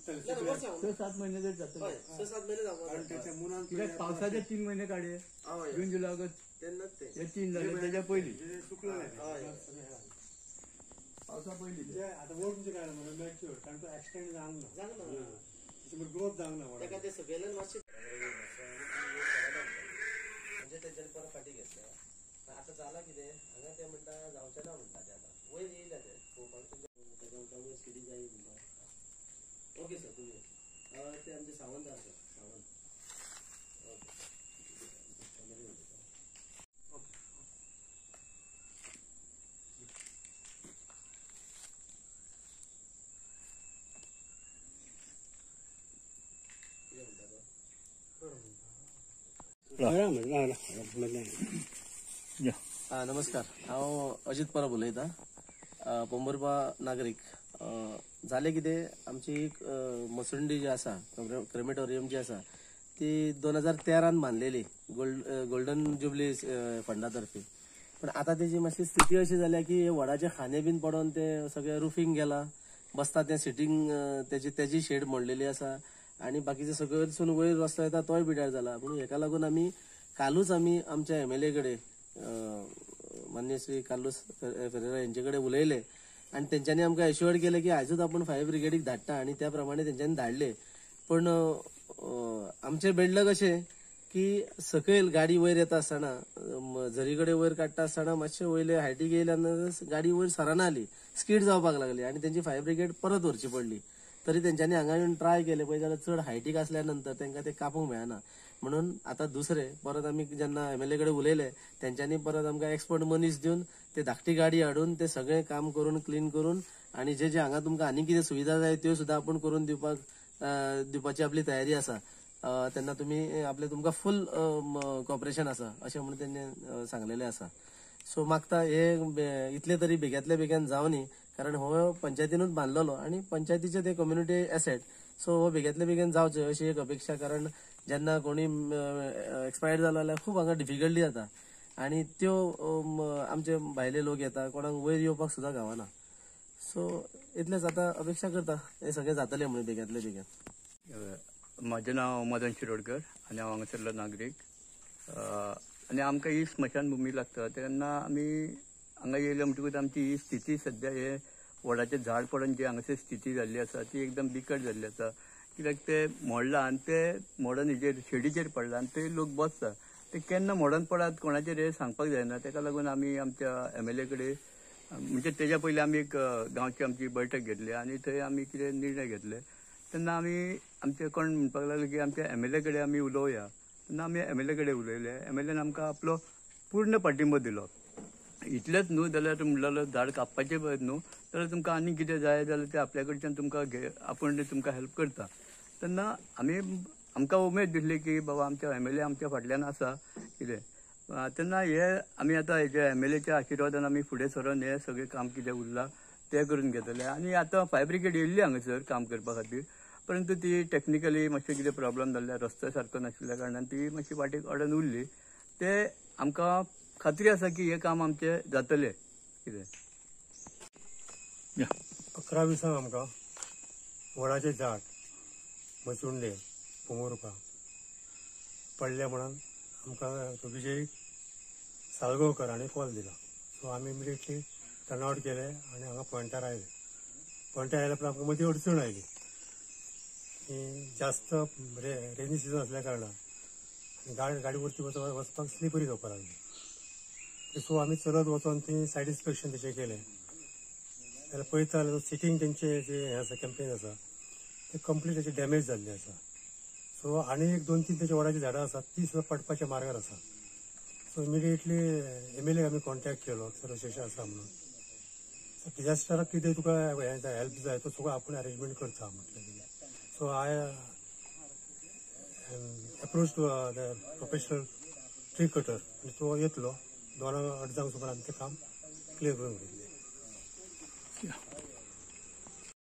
6-7 महिने जर जातात. 6-7 महिने जातात. पावसाचे 3 महिने काढे, जून जुलै ऑगस्ट हे 3 झाले. त्याच्या पहिली पावसा पहिली आता वरून काय मॅच्युअर कारण तो ऍक्सिडेंट ग्रोथ जावंक ना म्हणजे तेंच्यानी परत फाटी घेतल्या. आता जाला कितें हांगा ते म्हणटा जावचें ना म्हणटा ते आता वयर येयल्या ते पळोवपाक वयर सिटी जाय म्हणटा. ओके सर तुम्ही ते आमचे सावंत आसा सावंत. नमस्कार, हांव अजित परब उलयतां, पोंबुर्पा नागरीक. जालें कितें, आमची एक मसुंडी जी आसा क्रेमेटोरियम जी आसा ती 2013 बांदलेली गोल्डन जुबली फंडा तर्फे. पण आता तेजी मातशी स्थिती अशी जाल्या की वडाचे खाने बीन पडोन ते सगळे रुफींग गेला, बसता तें सिटींग तेजी शेड मोडलेली आसा आणि बाकीचे सगळेसून वयर रस्तो येता तोय पिड्यार जाला. म्हणून हेका लागून कालूच आमी आमच्या MLA कडे मान्य श्री कार्लोस फेरेरा यांचे कडेन उलयले आणि तेंच्यांनी आमकां एश्युअर्ड केले की आजूच आपण फायर ब्रिगेडीक धाडटा आणि त्या प्रमाणे तेंच्यांनी धाडले. पण आमचे बेडलक अशें की सकयल गाडी वयर येता आसतना झरी कडेन वयर काडटा आसतना मातशे वयले हायटीक येयल्यान गाडी वयर सरना आली, स्कीड जावपाक लागली आणि तेंची फायर ब्रिगेड परत व्हरची पडली. तरी तेंच्यांनी हांगा येवन ट्राय केले पळय जाल्यार चड हायटीक आसल्या नंतर तेंकां ते कापूंक मेळना. म्हणून आता दुसरे परत आमी जेन्ना MLA कडेन उलयले तेंच्यांनी परत आमकां एक्सपर्ट मनीस दिवन ते धाकटी गाडी हाडून ते सगळे काम करून क्लीन करून आणि जे हांगा तुमकां आनी कितें सुविधा जाय त्यो सुद्धा आपण करून दिवपाची आपली तयारी आसा. तेन्ना तुमी आपले तुमकां फुल कॉपरेशन आसा अशें म्हणून तेंनी सांगलेलें आसा. सो मागता हे इतले तरी बेग्यातल्या बेग्यान जावनी, कारण हो पंचायतीनूच बांदलेलो आणि पंचायतीचे ते कम्युनिटी एसेट. सो हो बेग्यातल्या बेग्यान जावचें अशी एक अपेक्षा, कारण जेन्ना कोणी एक्सपायर्ड जालो जाल्यार खूब हांगा डिफिकल्टी जाता आणि त्यो आमचे भायले लोक येता, कोणाक वयर येवपाक सुद्धा गावना. सो इतलेच आता अपेक्षा करता हे सगळें जातलें म्हणून बेग्यातले बेग्यान. म्हजें नांव मदन शिरोडकर आनी हांव हांगासरलो नागरीक. आनी आमकां ही स्मशानभुमी लागता तेन्ना आमी हांगा येयले म्हणटकूच आमची ही स्थिती सद्या हे वडाचें झाड पडून जी हांगासर स्थिती जाल्ली आसा ती एकदम बिकट जाल्ली आसा. कित्याक ते मोडला आनी ते मोडून हेजेर शेडीचेर पडला आनी ते लोक बसता, ते केन्ना मोडून पडात कोणाचेर हे सांगपाक जायना. तेका लागून आमी आमच्या MLA कडेन म्हणजे तेज्या पयलीं आमी एक गांवची आमची बैठक घेतली आनी थंय आमी कितें निर्णय घेतले. तेन्ना आमी आमचे कोण म्हणपाक लागले की आमच्या MLA कडेन आमी उलोवया. तेन्ना आमी MLA कडेन उलयले. MLAन आमकां आपलो पूर्ण पाठिंबो दिलो. इतलेंच न्हू जाल्यार म्हणलेलो झाड कापपाचें पळय न्हू जाल्यार तुमकां आनी कितें जाय जाल्यार ते आपल्या कडच्यान तुमकां आपूण तुमकां हेल्प करता. तेन्ना आमकां उमेद दिसली की बाबा आमच्या MLA आमच्या फाटल्यान आसा कितें. तेन्ना हे आमी आतां हेजे MLAच्या आशिर्वादान आमी फुडें सरून हे सगळें काम कितें उरलां तें करून घेतले. आनी आतां फायर ब्रिगेड येयल्ली हांगासर काम करपा खातीर, परंतु ती टेक्निकली मातशें कितें प्रॉब्लम जाल्ल्यान रस्तो सारको नाशिल्ल्या कारणान ती मातशी वाटेक अडून उरली. ते आमकां खात्री आसा की हे काम आमचें जातलें कितें. 11-20 आमकां वडाचें झाड मसुंडे पोंबुर्पा पडले म्हणून आमकां विजय साळगांवकर हांणी कॉल दिलो. सो आमी इमिडिएटली टर्नआउट केले आनी हांगा पॉयंटार आयले. पॉयंटार आयल्या उपरांत आमकां मदीं अडचण आयली की जास्त रेनी सिजन असल्या कारणान गाडी वरती वचपाक स्लिपरी जावपाक लागली. सो आमी चलत वचून थंय सायड इन्स्पेक्शन तेचें केलें जाल्यार पळयता जाल्यार सिटींग तेंचे जे हें आसा कॅम्पेन आसा ते कंप्लीट तेचे डॅमेज जाल्ले आसा. सो आनी एक 2-3 तेचे वडाची झाडां आसात ती सुद्दां पडपाच्या मार्गार आसा. सो इमिडिएटली MLA आमी कॉन्टेक्ट केलो सर्वशेश आसा म्हणून. डिझास्टराक कितें तुका हेल्प जाय तो सगळो आपूण अरेंजमेंट करता म्हटलें. So I approach to the professional tree cutter आनी तो येतलो 2 अडजांक सुमार आमी तें काम क्लियर करून घेतलें.